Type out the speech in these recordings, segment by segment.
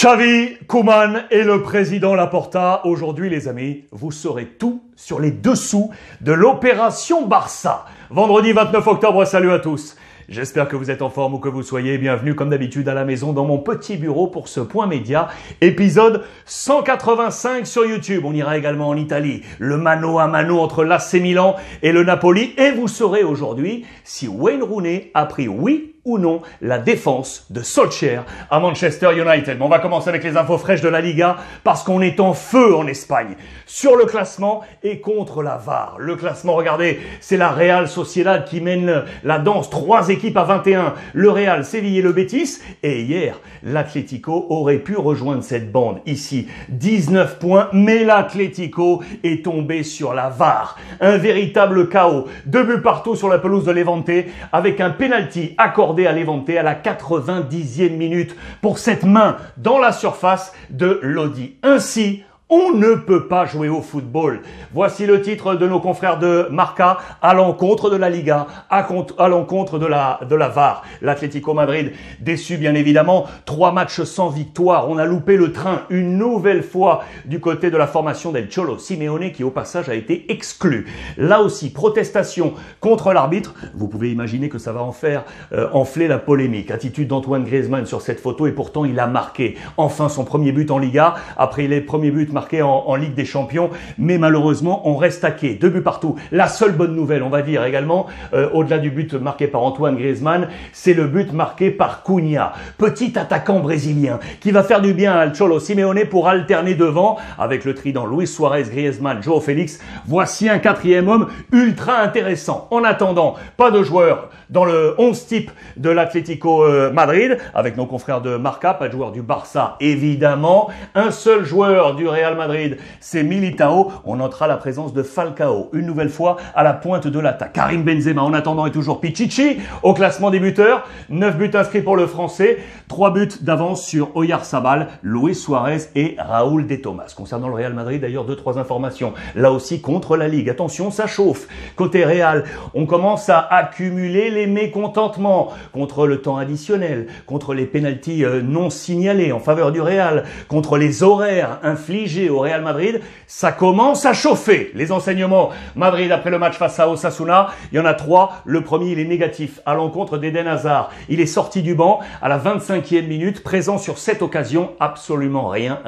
Xavi, Koeman et le président Laporta. Aujourd'hui, les amis, vous saurez tout sur les dessous de l'opération Barça. Vendredi 29 octobre, salut à tous. J'espère que vous êtes en forme ou que vous soyez. Bienvenue comme d'habitude à la maison dans mon petit bureau pour ce Point Média, épisode 185 sur YouTube. On ira également en Italie, le mano à mano entre l'AC Milan et le Napoli. Et vous saurez aujourd'hui si Wayne Rooney a pris oui ou non la défense de Solskjaer à Manchester United. Bon, on va commencer avec les infos fraîches de la Liga parce qu'on est en feu en Espagne sur le classement et contre la VAR. Le classement, regardez, c'est la Real Sociedad qui mène la danse. 3 équipes à 21. Le Real, Séville et le Betis. Et hier, l'Atlético aurait pu rejoindre cette bande ici. 19 points, mais l'Atlético est tombé sur la VAR. Un véritable chaos. 2 buts partout sur la pelouse de Levante avec un penalty accordé à Levante à la 90e minute pour cette main dans la surface de Lodi. Ainsi, on ne peut pas jouer au football. Voici le titre de nos confrères de Marca à l'encontre de la Liga, à l'encontre de la VAR. L'Atlético Madrid déçu bien évidemment. 3 matchs sans victoire. On a loupé le train une nouvelle fois du côté de la formation del Cholo Simeone qui au passage a été exclu. Là aussi, protestation contre l'arbitre. Vous pouvez imaginer que ça va en faire enfler la polémique. Attitude d'Antoine Griezmann sur cette photo et pourtant il a marqué enfin son premier but en Liga après les premiers buts marqué en Ligue des Champions, mais malheureusement on reste à quai. 2 buts partout. La seule bonne nouvelle, on va dire également, au-delà du but marqué par Antoine Griezmann, c'est le but marqué par Cunha, petit attaquant brésilien, qui va faire du bien à Cholo Simeone pour alterner devant avec le trident Luis Suarez, Griezmann, Joao Félix. Voici un 4e homme ultra intéressant. En attendant, pas de joueurs dans le 11 type de l'Atlético Madrid, avec nos confrères de Marca, pas de joueurs du Barça évidemment, un seul joueur du Real Madrid, c'est Militao. On notera la présence de Falcao, une nouvelle fois à la pointe de l'attaque. Karim Benzema, en attendant, est toujours Pichichi au classement des buteurs. 9 buts inscrits pour le Français, 3 buts d'avance sur Oyarzabal, Luis Suarez et Raúl de Tomás. Concernant le Real Madrid, d'ailleurs, 2-3 informations. Là aussi, contre la Ligue. Attention, ça chauffe. Côté Real, on commence à accumuler les mécontentements contre le temps additionnel, contre les pénaltys non signalés en faveur du Real, contre les horaires infligés au Real Madrid. Ça commence à chauffer. Les enseignements Madrid après le match face à Osasuna, il y en a 3. Le premier, il est négatif à l'encontre d'Eden Hazard. Il est sorti du banc à la 25e minute, présent sur cette occasion. Absolument rien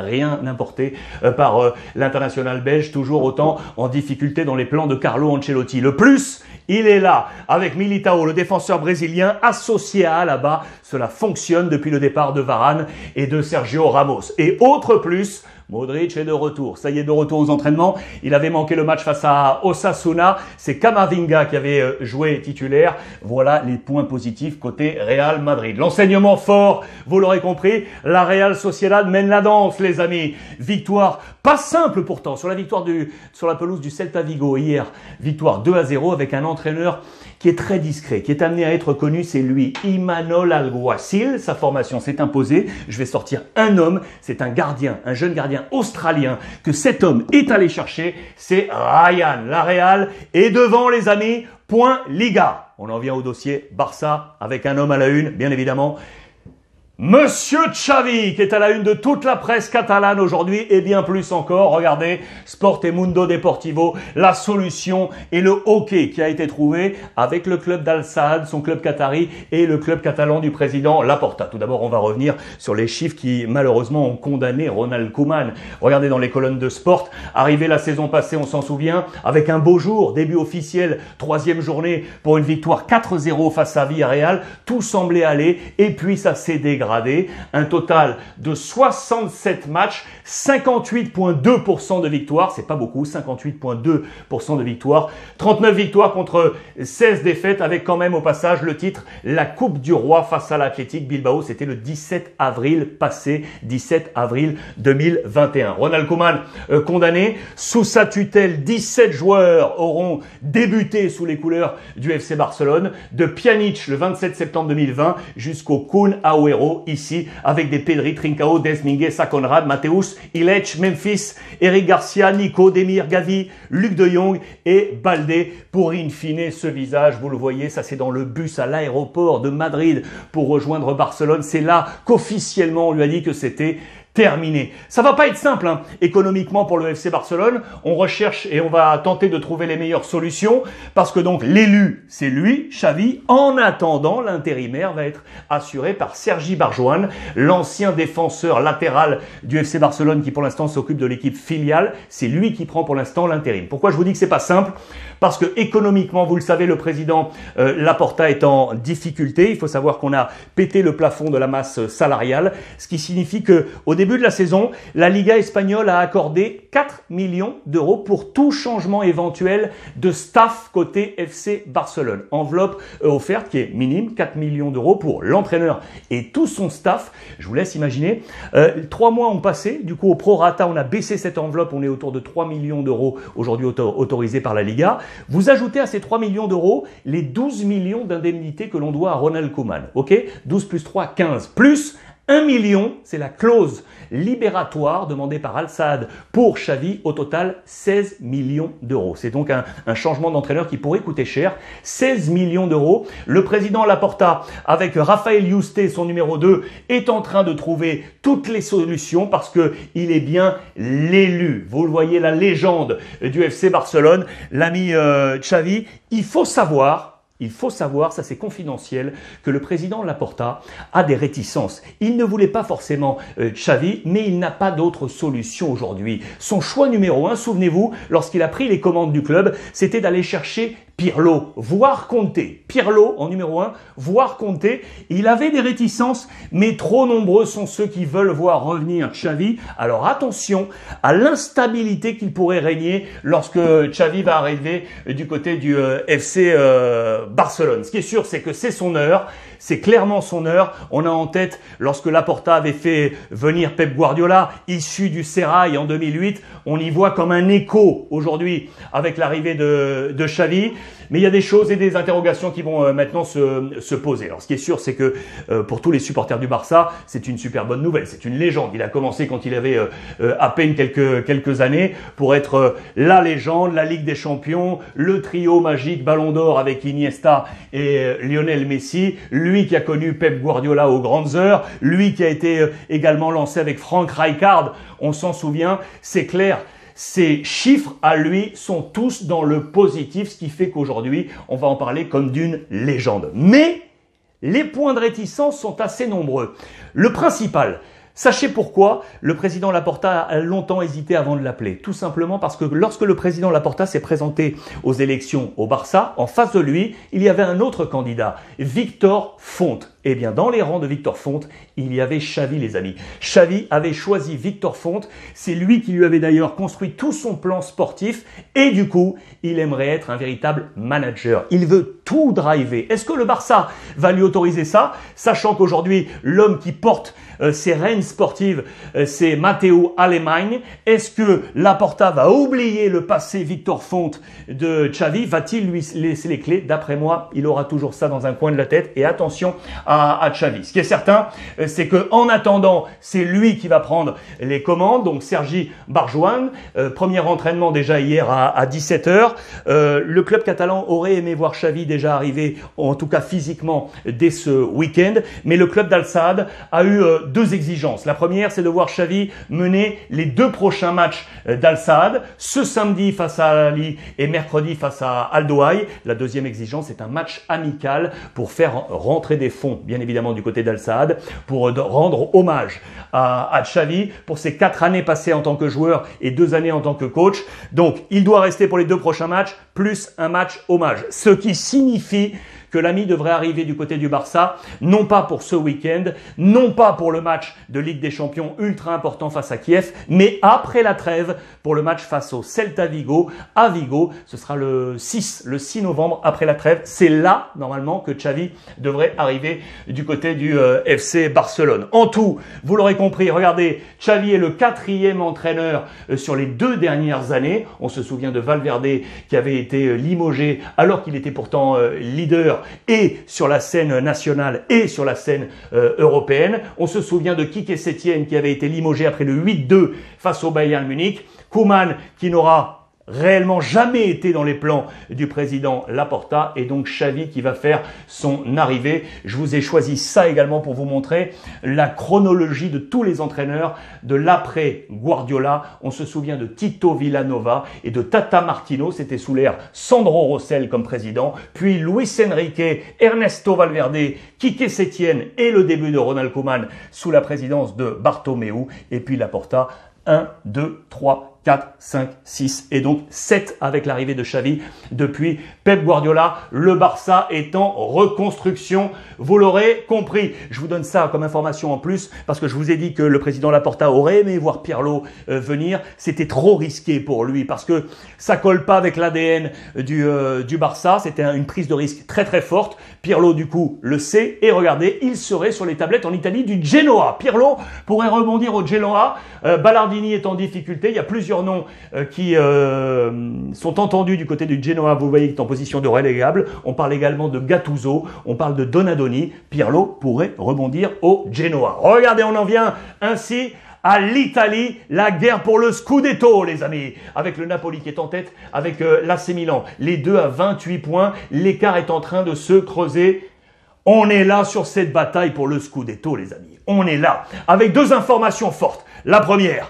importé par l'international belge, toujours autant en difficulté dans les plans de Carlo Ancelotti. Le plus, il est là, avec Militao, le défenseur brésilien, associé à Alaba. Cela fonctionne depuis le départ de Varane et de Sergio Ramos. Et autre plus, Modric est de retour. Ça y est, de retour aux entraînements. Il avait manqué le match face à Osasuna. C'est Camavinga qui avait joué titulaire. Voilà les points positifs côté Real Madrid. L'enseignement fort, vous l'aurez compris, la Real Sociedad mène la danse, les amis. Victoire pas simple pourtant sur la pelouse du Celta Vigo hier. Victoire 2-0 avec un entraîneur qui est très discret, qui est amené à être connu, c'est lui, Imanol Alguacil. Sa formation s'est imposée. Je vais sortir un homme, c'est un gardien, un jeune gardien australien que cet homme est allé chercher, c'est Ryan. La Real est devant, les amis, point Liga. On en vient au dossier Barça avec un homme à la une, bien évidemment. Monsieur Xavi, qui est à la une de toute la presse catalane aujourd'hui et bien plus encore. Regardez, Sport et Mundo Deportivo, la solution et le hockey qui a été trouvé avec le club d'Al Saad, son club qatari, et le club catalan du président Laporta. Tout d'abord, on va revenir sur les chiffres qui malheureusement ont condamné Ronald Koeman. Regardez dans les colonnes de Sport, arrivé la saison passée, on s'en souvient, avec un beau jour, début officiel, 3e journée pour une victoire 4-0 face à Villarreal. Tout semblait aller et puis ça s'est dégradé. Un total de 67 matchs, 58,2% de victoire, c'est pas beaucoup, 58,2% de victoire, 39 victoires contre 16 défaites avec quand même au passage le titre la Coupe du Roi face à l'Athletic Bilbao, c'était le 17 avril passé, 17 avril 2021. Ronald Koeman condamné, sous sa tutelle 17 joueurs auront débuté sous les couleurs du FC Barcelone, de Pjanic le 27 septembre 2020 jusqu'au Kun Agüero ici avec des Pedri, Trincao, Desminguez, Saconrad, Mateus, Ilech, Memphis, Eric Garcia, Nico, Demir, Gavi, Luc de Jong et Baldé pour in fine ce visage. Vous le voyez, ça c'est dans le bus à l'aéroport de Madrid pour rejoindre Barcelone. C'est là qu'officiellement on lui a dit que c'était terminé. Ça va pas être simple, hein. Économiquement pour le FC Barcelone, on recherche et on va tenter de trouver les meilleures solutions parce que donc l'élu, c'est lui, Xavi. En attendant, l'intérimaire va être assuré par Sergi Barjuan, l'ancien défenseur latéral du FC Barcelone qui pour l'instant s'occupe de l'équipe filiale. C'est lui qui prend pour l'instant l'intérim. Pourquoi je vous dis que c'est pas simple? Parce que économiquement, vous le savez, le président Laporta est en difficulté. Il faut savoir qu'on a pété le plafond de la masse salariale, ce qui signifie que au début de la saison, la Liga espagnole a accordé 4 millions d'euros pour tout changement éventuel de staff côté FC Barcelone. Enveloppe offerte qui est minime, 4 millions d'euros pour l'entraîneur et tout son staff. Je vous laisse imaginer. 3 mois ont passé. Du coup, au prorata, on a baissé cette enveloppe. On est autour de 3 millions d'euros aujourd'hui autorisés par la Liga. Vous ajoutez à ces 3 millions d'euros les 12 millions d'indemnités que l'on doit à Ronald Koeman. Ok, 12 plus 3, 15. Plus 1 million, c'est la clause libératoire demandée par Al Sadd pour Xavi, au total 16 millions d'euros. C'est donc un changement d'entraîneur qui pourrait coûter cher, 16 millions d'euros. Le président Laporta, avec Rafael Yuste, son numéro 2, est en train de trouver toutes les solutions parce que il est bien l'élu. Vous le voyez, la légende du FC Barcelone, l'ami Xavi. Il faut savoir, ça c'est confidentiel, que le président Laporta a des réticences. Il ne voulait pas forcément Xavi, mais il n'a pas d'autre solution aujourd'hui. Son choix numéro 1, souvenez-vous, lorsqu'il a pris les commandes du club, c'était d'aller chercher Pirlo, voire Conte. Pirlo en numéro 1, voire Conte. Il avait des réticences, mais trop nombreux sont ceux qui veulent voir revenir Xavi. Alors attention à l'instabilité qu'il pourrait régner lorsque Xavi va arriver du côté du FC Barcelone. Ce qui est sûr, c'est que c'est son heure. C'est clairement son heure. On a en tête, lorsque Laporta avait fait venir Pep Guardiola, issu du Serail en 2008, on y voit comme un écho aujourd'hui avec l'arrivée de Xavi. Mais il y a des choses et des interrogations qui vont maintenant se poser. Alors, ce qui est sûr, c'est que pour tous les supporters du Barça, c'est une super bonne nouvelle. C'est une légende. Il a commencé quand il avait à peine quelques années pour être la légende, la Ligue des Champions, le trio magique Ballon d'Or avec Iniesta et Lionel Messi. Lui qui a connu Pep Guardiola aux grandes heures. Lui qui a été également lancé avec Frank Rijkaard. On s'en souvient. C'est clair. Ces chiffres à lui sont tous dans le positif, ce qui fait qu'aujourd'hui, on va en parler comme d'une légende. Mais les points de réticence sont assez nombreux. Le principal, sachez pourquoi le président Laporta a longtemps hésité avant de l'appeler. Tout simplement parce que lorsque le président Laporta s'est présenté aux élections au Barça, en face de lui, il y avait un autre candidat, Victor Font. Eh bien, dans les rangs de Victor Font, il y avait Xavi, les amis. Xavi avait choisi Victor Font. C'est lui qui lui avait d'ailleurs construit tout son plan sportif. Et du coup, il aimerait être un véritable manager. Il veut tout driver. Est-ce que le Barça va lui autoriser ça? Sachant qu'aujourd'hui, l'homme qui porte ses rênes sportives, c'est Matteo Alemany. Est-ce que Laporta va oublier le passé Victor Font de Xavi? Va-t-il lui laisser les clés? D'après moi, il aura toujours ça dans un coin de la tête. Et attention à Xavi. Ce qui est certain, c'est que en attendant, c'est lui qui va prendre les commandes. Donc Sergi Barjuan, premier entraînement déjà hier à 17h. Le club catalan aurait aimé voir Xavi déjà arriver, en tout cas physiquement, dès ce week-end. Mais le club d'Al Sadd a eu 2 exigences. La première, c'est de voir Xavi mener les 2 prochains matchs d'Al Sadd, ce samedi face à Al Ahly et mercredi face à Al Douaï. La deuxième exigence, c'est un match amical pour faire rentrer des fonds, bien évidemment du côté d'Al Sadd, pour rendre hommage à Xavi pour ses 4 années passées en tant que joueur et 2 années en tant que coach. Donc, il doit rester pour les 2 prochains matchs, plus un match hommage. Ce qui signifie que l'ami devrait arriver du côté du Barça, non pas pour ce week-end, non pas pour le match de Ligue des Champions ultra important face à Kiev, mais après la trêve pour le match face au Celta Vigo à Vigo. Ce sera le 6 novembre après la trêve. C'est là, normalement, que Xavi devrait arriver du côté du FC Barcelone. En tout, vous l'aurez compris, regardez, Xavi est le 4e entraîneur sur les 2 dernières années. On se souvient de Valverde qui avait été limogé alors qu'il était pourtant leader et sur la scène nationale et sur la scène européenne. On se souvient de Quique Setién qui avait été limogé après le 8-2 face au Bayern Munich. Koeman qui n'aura réellement jamais été dans les plans du président Laporta et donc Xavi qui va faire son arrivée. Je vous ai choisi ça également pour vous montrer la chronologie de tous les entraîneurs de l'après Guardiola. On se souvient de Tito Villanova et de Tata Martino, c'était sous l'ère Sandro Rosell comme président, puis Luis Enrique, Ernesto Valverde, Quique Setién et le début de Ronald Koeman sous la présidence de Bartomeu et puis Laporta 1, 2, 3, 4, 5, 6 et donc 7 avec l'arrivée de Xavi depuis Pep Guardiola. Le Barça est en reconstruction, vous l'aurez compris. Je vous donne ça comme information en plus parce que je vous ai dit que le président Laporta aurait aimé voir Pirlo venir. C'était trop risqué pour lui parce que ça colle pas avec l'ADN du Barça. C'était une prise de risque très très forte. Pirlo du coup le sait et regardez, il serait sur les tablettes en Italie du Genoa. Pirlo pourrait rebondir au Genoa. Ballardini est en difficulté. Il y a plusieurs noms qui sont entendus du côté du Genoa. Vous voyez qu'il est en position de relégable. On parle également de Gattuso. On parle de Donadoni. Pirlo pourrait rebondir au Genoa. Regardez, on en vient ainsi à l'Italie, la guerre pour le Scudetto, les amis, avec le Napoli qui est en tête, avec l'AC Milan. Les deux à 28 points. L'écart est en train de se creuser. On est là sur cette bataille pour le Scudetto, les amis. On est là avec deux informations fortes. La première,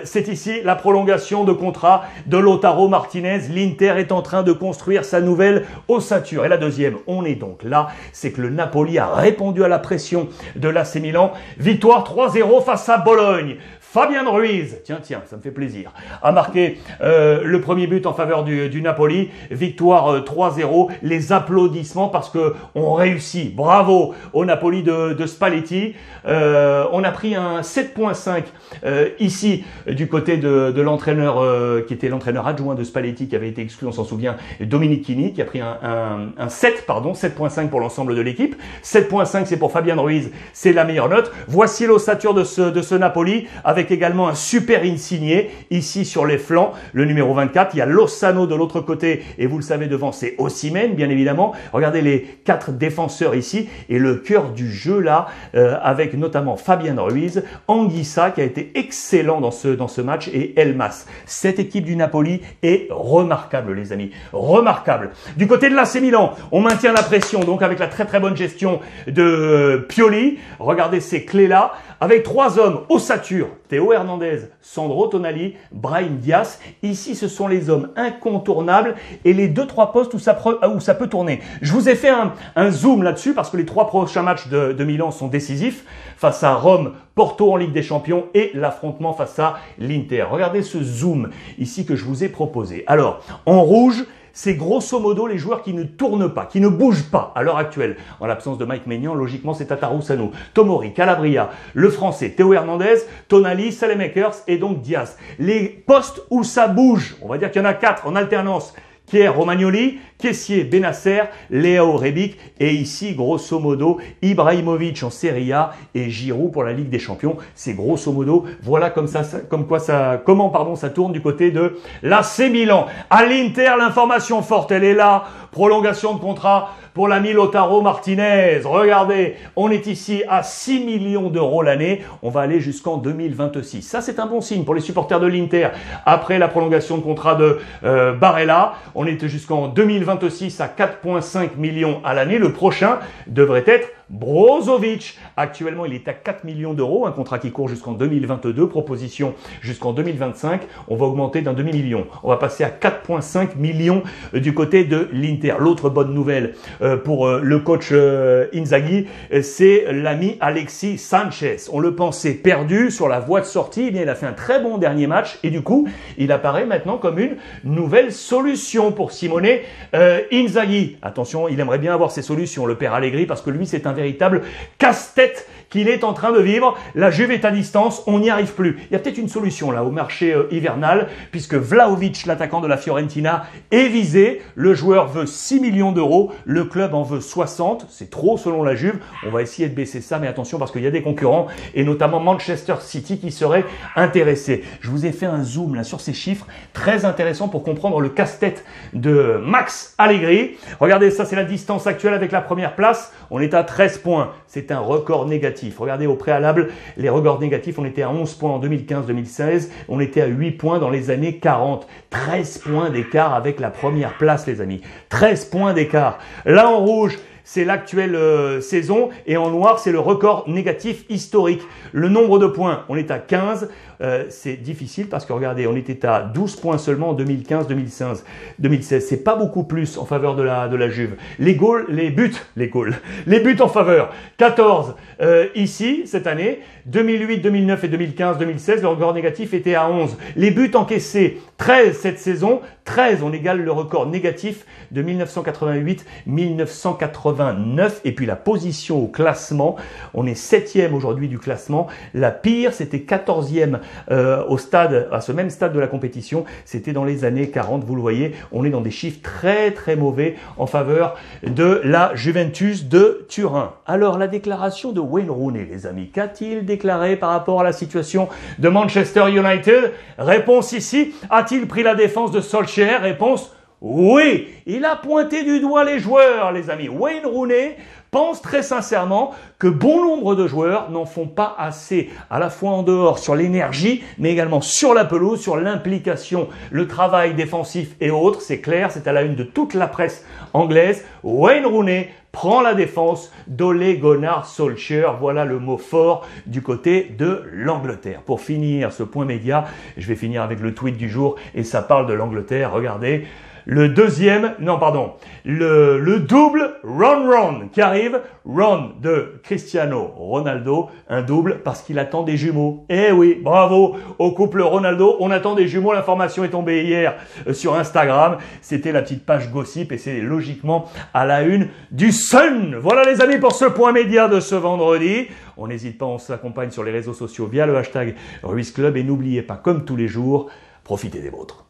c'est ici la prolongation de contrat de Lautaro Martinez. L'Inter est en train de construire sa nouvelle ossature. Et la deuxième, on est donc là, c'est que le Napoli a répondu à la pression de l'AC Milan. Victoire 3-0 face à Bologne. Fabien Ruiz, tiens, ça me fait plaisir, a marqué le premier but en faveur du Napoli. Victoire 3-0. Les applaudissements parce que on réussit. Bravo au Napoli de Spalletti. On a pris un 7.5 ici du côté de l'entraîneur qui était l'entraîneur adjoint de Spalletti qui avait été exclu, on s'en souvient, Dominique Chini qui a pris un 7.5 pour l'ensemble de l'équipe. 7.5 c'est pour Fabien Ruiz, c'est la meilleure note. Voici l'ossature de ce Napoli avec également un super insigné ici sur les flancs, le numéro 24. Il y a Lozano de l'autre côté et vous le savez devant c'est Osimhen bien évidemment. Regardez les 4 défenseurs ici et le cœur du jeu là avec notamment Fabien Ruiz, Anguissa qui a été excellent dans ce match et Elmas. Cette équipe du Napoli est remarquable les amis, remarquable. Du côté de l'AC Milan, on maintient la pression donc avec la très très bonne gestion de Pioli. Regardez ces clés là avec 3 hommes ossature, Théo Hernandez, Sandro Tonali, Brahim Diaz. Ici, ce sont les hommes incontournables et les 2-3 postes où ça peut tourner. Je vous ai fait un zoom là-dessus parce que les 3 prochains matchs de Milan sont décisifs face à Rome, Porto en Ligue des Champions et l'affrontement face à l'Inter. Regardez ce zoom ici que je vous ai proposé. Alors, en rouge, c'est grosso modo les joueurs qui ne tournent pas, qui ne bougent pas à l'heure actuelle. En l'absence de Mike Maignan, logiquement, c'est Tataru Sanu, Tomori, Calabria, le français, Théo Hernandez, Tonali, Saelemaekers et donc Diaz. Les postes où ça bouge, on va dire qu'il y en a 4 en alternance. Pierre Romagnoli, Kessié, Benasser, Léo Rebic et ici, grosso modo, Ibrahimovic en Serie A et Giroud pour la Ligue des Champions. C'est grosso modo, voilà comment ça tourne du côté de l'AC Milan. À l'Inter, l'information forte, elle est là. Prolongation de contrat pour l'ami Lautaro Martinez. Regardez, on est ici à 6 millions d'euros l'année. On va aller jusqu'en 2026. Ça, c'est un bon signe pour les supporters de l'Inter. Après la prolongation de contrat de Barella, on est jusqu'en 2026 à 4,5 millions à l'année. Le prochain devrait être Brozovic. Actuellement, il est à 4 millions d'euros, un contrat qui court jusqu'en 2022, proposition jusqu'en 2025. On va augmenter d'un demi-million. On va passer à 4,5 millions du côté de l'Inter. L'autre bonne nouvelle pour le coach Inzaghi, c'est l'ami Alexis Sanchez. On le pensait perdu sur la voie de sortie. Eh bien, il a fait un très bon dernier match et du coup, il apparaît maintenant comme une nouvelle solution pour Simone Inzaghi. Attention, il aimerait bien avoir ses solutions, le père Allegri, parce que lui, c'est un véritable casse-tête qu'il est en train de vivre. La Juve est à distance, on n'y arrive plus. Il y a peut-être une solution là au marché hivernal, puisque Vlahovic, l'attaquant de la Fiorentina, est visé. Le joueur veut 6 millions d'euros, le club en veut 60. C'est trop selon la Juve. On va essayer de baisser ça, mais attention parce qu'il y a des concurrents, et notamment Manchester City qui serait intéressé. Je vous ai fait un zoom là sur ces chiffres, très intéressant pour comprendre le casse-tête de Max Allegri. Regardez, ça c'est la distance actuelle avec la première place. On est à 13 points. C'est un record négatif négatifs. Regardez au préalable, les records négatifs, on était à 11 points en 2015-2016, on était à 8 points dans les années 40. 13 points d'écart avec la première place, les amis. 13 points d'écart. Là, en rouge, c'est l'actuelle saison et en noir, c'est le record négatif historique. Le nombre de points, on est à 15. C'est difficile parce que regardez, on était à 12 points seulement en 2015-2016. C'est pas beaucoup plus en faveur de la Juve. Les buts en faveur. 14 ici, cette année. 2008, 2009 et 2015-2016, le record négatif était à 11. Les buts encaissés, 13 cette saison. 13, on égale le record négatif de 1988-1989. Et puis la position au classement, on est 7e aujourd'hui du classement. La pire, c'était 14e au stade, à ce même stade de la compétition. C'était dans les années 40, vous le voyez. On est dans des chiffres très très mauvais en faveur de la Juventus de Turin. Alors la déclaration de Wayne Rooney, les amis, qu'a-t-il déclaré par rapport à la situation de Manchester United? Réponse ici, a-t-il pris la défense de Solskjaer? Réponse, oui. Il a pointé du doigt les joueurs, les amis. Wayne Rooney pense très sincèrement que bon nombre de joueurs n'en font pas assez, à la fois en dehors, sur l'énergie, mais également sur la pelouse, sur l'implication, le travail défensif et autres. C'est clair, c'est à la une de toute la presse anglaise. Wayne Rooney prend la défense d'Ole Gunnar Solskjaer. Voilà le mot fort du côté de l'Angleterre. Pour finir ce point média, je vais finir avec le tweet du jour et ça parle de l'Angleterre. Regardez. Le double Ron qui arrive. Ron de Cristiano Ronaldo, un double parce qu'il attend des jumeaux. Eh oui, bravo au couple Ronaldo, on attend des jumeaux. L'information est tombée hier sur Instagram. C'était la petite page gossip et c'est logiquement à la une du Sun. Voilà les amis pour ce point média de ce vendredi. On n'hésite pas, on s'accompagne sur les réseaux sociaux via le hashtag Ruiz Club et n'oubliez pas, comme tous les jours, profitez des vôtres.